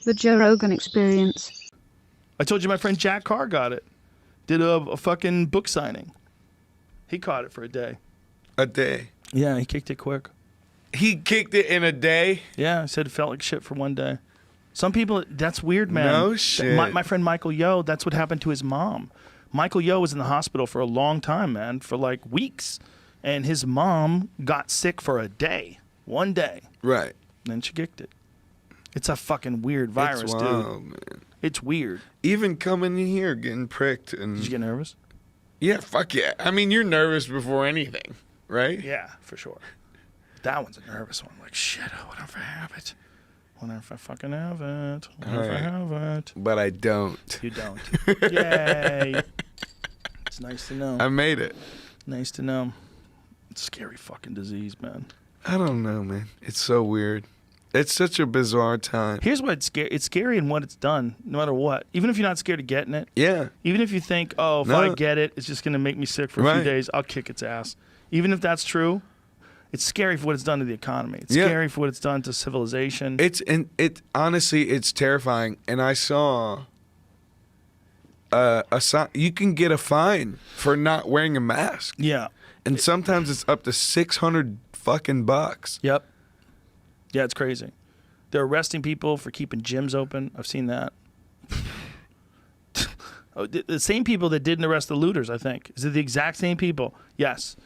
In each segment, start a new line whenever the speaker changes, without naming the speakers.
The Joe Rogan Experience.
I told you my friend Jack Carr got it. Did a fucking book signing. He caught it for a day.
A day?
Yeah, he kicked it quick.
He kicked it in a day?
Yeah, he said it felt like shit for one day. Some people, that's weird, man.
No shit.
My friend Michael Yo, that's what happened to his mom. Michael Yo was in the hospital for a long time, man, for like weeks. And his mom got sick for a day. One day.
Right.
And then she kicked it. It's a fucking weird virus,
it's wild,
dude.
Man.
It's weird.
Even coming in here, getting pricked. And
Did you get nervous?
Yeah, fuck yeah. I mean, you're nervous before anything, right?
Yeah, for sure. That one's a nervous one. Like, shit, what if I have it? What if I fucking have it? What if I have it?
But I don't.
You don't. Yay. It's nice to know.
I made it.
Nice to know. It's a scary fucking disease, man.
I don't know, man. It's so weird. It's such a bizarre time.
Here's what it's scary. It's scary in what it's done, no matter what. Even if you're not scared of getting it.
Yeah.
Even if you think, oh, if I get it, it's just going to make me sick for a few days, I'll kick its ass. Even if that's true, it's scary for what it's done to the economy. It's scary for what it's done to civilization.
Honestly, it's terrifying. And I saw a sign. You can get a fine for not wearing a mask.
Yeah.
And sometimes it's up to $600 fucking bucks.
Yep. Yeah, it's crazy. They're arresting people for keeping gyms open. I've seen that. The same people that didn't arrest the looters, I think. Is it the exact same people? Yes.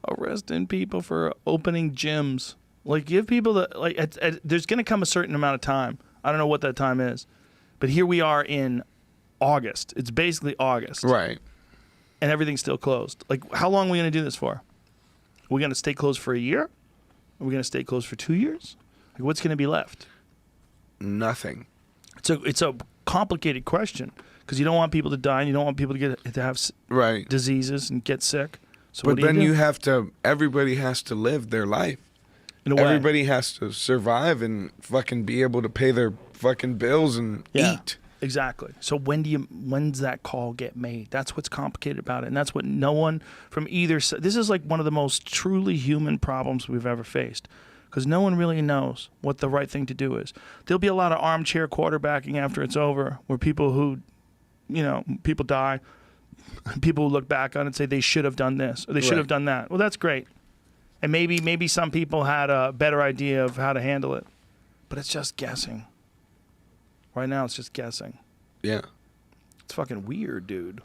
Arresting people for opening gyms. Like, give people the there's going to come a certain amount of time. I don't know what that time is. But here we are in August. It's basically August.
Right.
And everything's still closed. Like, how long are we going to do this for? Are we going to stay closed for a year? Are we going to stay closed for 2 years? Like, what's going to be left?
Nothing.
It's a complicated question because you don't want people to die and you don't want people to have diseases and get sick. So
but then you have to. Everybody has to live their life.
In a way.
Everybody has to survive and fucking be able to pay their fucking bills and eat.
Exactly. So when's that call get made? That's what's complicated about it, and that's what no one from either side. This is like one of the most truly human problems we've ever faced, because no one really knows what the right thing to do is. There'll be a lot of armchair quarterbacking after it's over, where people people die, people will look back on it and say they should have done this or they should have done that. Well, that's great, and maybe some people had a better idea of how to handle it, but it's just guessing. Right now, it's just guessing.
Yeah.
It's fucking weird, dude.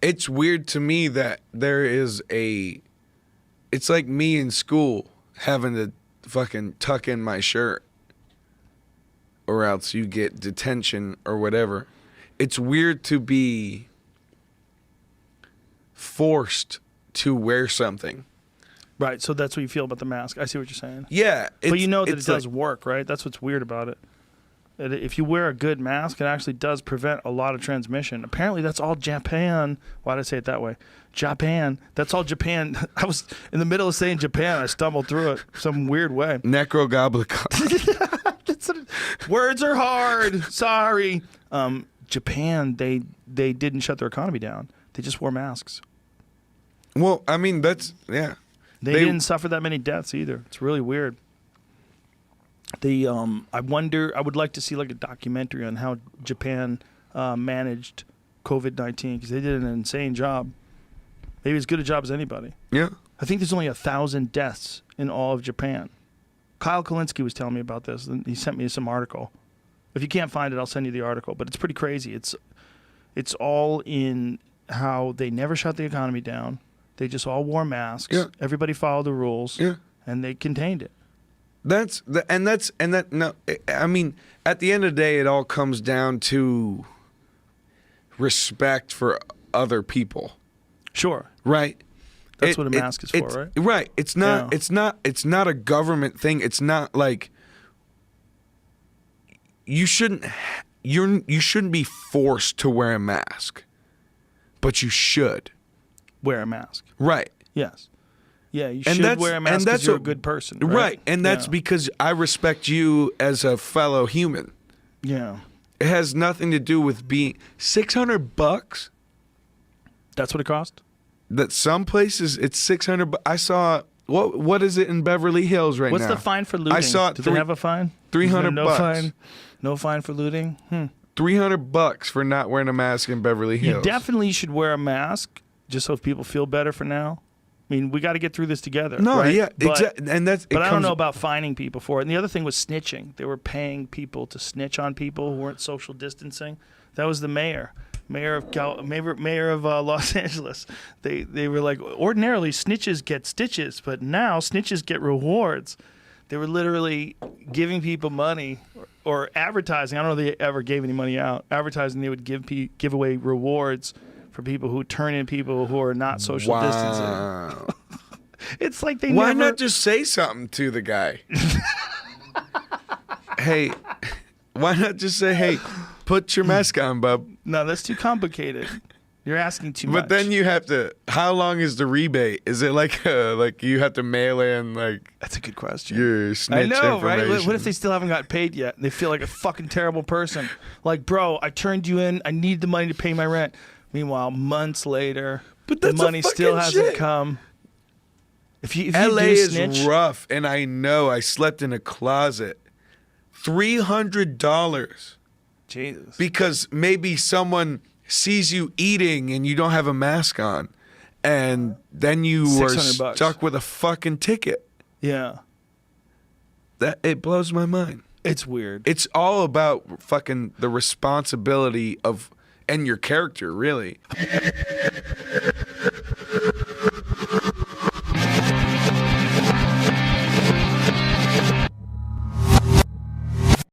It's weird to me that there is it's like me in school having to fucking tuck in my shirt or else you get detention or whatever. It's weird to be forced to wear something.
Right, so that's what you feel about the mask. I see what you're saying.
Yeah.
But you know that it does work, right? That's what's weird about it. If you wear a good mask, it actually does prevent a lot of transmission. Apparently, that's all Japan. Why did I say it that way? Japan. That's all Japan. I was in the middle of saying Japan. I stumbled through it some weird way.
Necrogoblicon.
Words are hard. Sorry. Japan, they didn't shut their economy down. They just wore masks.
Well, I mean, yeah.
They didn't suffer that many deaths either. It's really weird. I would like to see like a documentary on how Japan managed COVID-19 because they did an insane job. Maybe as good a job as anybody.
Yeah.
I think there's only 1,000 deaths in all of Japan. Kyle Kalinske was telling me about this, and he sent me some article. If you can't find it, I'll send you the article. But it's pretty crazy. It's all in how they never shut the economy down. They just all wore masks.
Yeah.
Everybody followed the rules.
Yeah.
And they contained it.
No, I mean, at the end of the day, it all comes down to respect for other people.
Sure.
Right.
That's what a mask is for, right?
Right. It's not.
Yeah.
It's not a government thing. It's not like you shouldn't be forced to wear a mask, but you should
wear a mask.
Right.
Yes. Yeah, you should wear a mask because you're a good person.
Right. And that's because I respect you as a fellow human.
Yeah.
It has nothing to do with being $600.
That's what it cost?
That some places it's $600. I saw What is it in Beverly Hills right
What's
now?
the fine for looting?
I saw it.
Do they have a fine?
$300
no
bucks.
Fine? No fine for looting?
$300 for not wearing a mask in Beverly Hills.
You definitely should wear a mask just so people feel better for now. I mean, we got to get through this together.
No,
right?
yeah,
But,
exactly. And that's.
But I don't know about fining people for it. And the other thing was snitching. They were paying people to snitch on people who weren't social distancing. That was the mayor of Los Angeles. They were like, ordinarily snitches get stitches, but now snitches get rewards. They were literally giving people money or advertising. I don't know if they ever gave any money out. Advertising, they would give away rewards for people who turn in people who are not social distancing. It's like they
Why
never...
not just say something to the guy? Hey, why not just say, hey, put your mask on, bub?
No, that's too complicated. You're asking too much.
But then you have to. How long is the rebate? Is it like you have to mail in like?
That's a good question.
Your snitch
I know, right?
information?
What if they still haven't got paid yet? And they feel like a fucking terrible person. Like, bro, I turned you in. I need the money to pay my rent. Meanwhile, months later,
But
the
that's a
money still
fucking
hasn't
shit.
come. If you
LA
do
is
snitch,
rough, and I know. I slept in a closet. $300
Jesus.
because maybe someone sees you eating and you don't have a mask on, and then you were
$600.
stuck with a fucking ticket.
Yeah,
That it blows my mind.
it's weird.
It's all about fucking the responsibility of and your character, really.